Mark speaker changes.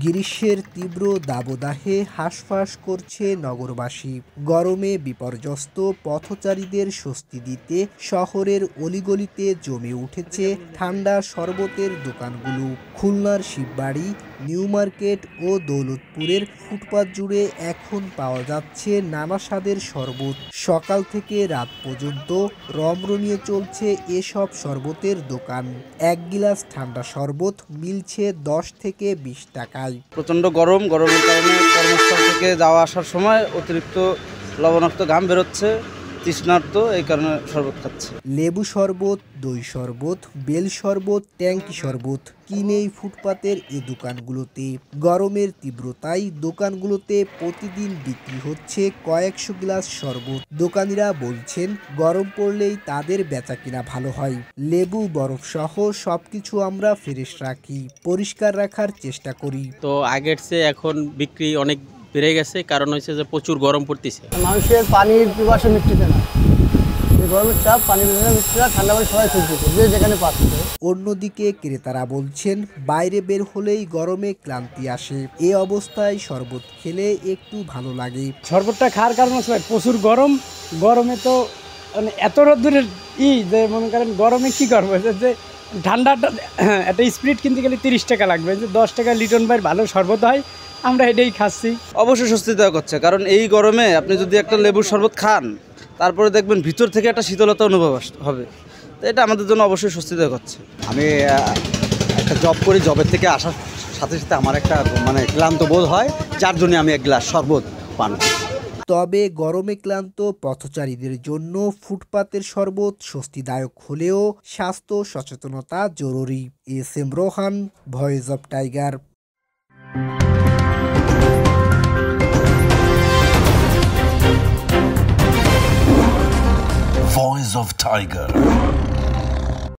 Speaker 1: গ্রীষ্মের তীব্র দাবদাহে হাঁসফাঁস করছে নগরবাসী। গরমে বিপর্যস্ত পথচারীদের স্বস্তি দিতে শহরের অলিগলিতে জমে উঠেছে ঠান্ডা শরবতের দোকানগুলো। খুলনার শিববাড়ি, নিউ মার্কেট ও দৌলতপুরের ফুটপাত জুড়ে এখন পাওয়া যাচ্ছে নানা স্বাদের শরবত। সকাল থেকে রাত পর্যন্ত রমরমিয়ে চলছে এসব শরবতের দোকান। এক গিলাস ঠান্ডা শরবত মিলছে 10 থেকে 20 টাকায়।
Speaker 2: প্রচণ্ড গরমের কারণে কর্মস্থল থেকে যাওয়া আসার সময় অতিরিক্ত লবণাক্ত ঘাম বেরোচ্ছে, তৃষ্ণার্ত, এই কারণে শরবত খাচ্ছে।
Speaker 1: লেবু শরবত, দই শরবত, বেল শরবত, ট্যাঙ্কি শরবত কিনেই ফুটপাতের এই দোকানগুলোতে। গরমের তীব্রতায় দোকানগুলোতে প্রতিদিন বিক্রি হচ্ছে কয়েকশো গ্লাস শরবত। দোকানিরা বলছেন গরম পড়লেই তাদের বেচাকিনা ভালো হয়। লেবু, বরফ সহ সবকিছু আমরা ফ্রেশ রাখি, পরিষ্কার রাখার চেষ্টা করি।
Speaker 3: তো আগের চেয়ে এখন বিক্রি অনেক বেড়ে গেছে, কারণ হচ্ছে যে প্রচুর গরম পড়তেছে।
Speaker 4: মানুষের পানির পিপাসা মিটতেছে না, গরমের চাপ, পানি মিটছে না, ঠান্ডা পানি সবাই খুঁজতেছে যে যেখানে পাচ্ছে।
Speaker 1: অন্যদিকে ক্রেতারা বলছেন বাইরে বের হলেই গরমে ক্লান্তি আসে, এ অবস্থায় শরবত খেলে একটু ভালো লাগে।
Speaker 5: শরবতটা খাওয়ার কারণ হচ্ছে প্রচুর গরমে তো মানে এত রোদ্দুরের যে মনে করেন গরমে কি করবো, যে ঠান্ডাটা একটা স্প্রিট কিনতে গেলে 30 টাকা লাগবে, যে 10 টাকা লিটন বাইর ভালো শরবত হয়, আমরা এটাই খাচ্ছি।
Speaker 2: অবশ্যই স্বস্তিদায়ক হচ্ছে, কারণ এই গরমে আপনি যদি একটা লেবুর শরবত খান, তারপরে দেখবেন ভিতর থেকে একটা শীতলতা অনুভব হবে। তো এটা আমাদের জন্য অবশ্যই স্বস্তিদায়ক হচ্ছে।
Speaker 6: আমি একটা জব করি, জবের থেকে আসার সাথে সাথে আমার একটা ক্লান্ত বোধ হয়, যার জন্য আমি এক গ্লাস শরবত পান করি।
Speaker 1: তবে গরমে ক্লান্ত পথচারীদের জন্য ফুটপাতের শরবত স্বস্তিদায়ক হলেও স্বাস্থ্য সচেতনতা জরুরি। SM. Rohan, voice of tiger.
Speaker 7: Voice of Tiger.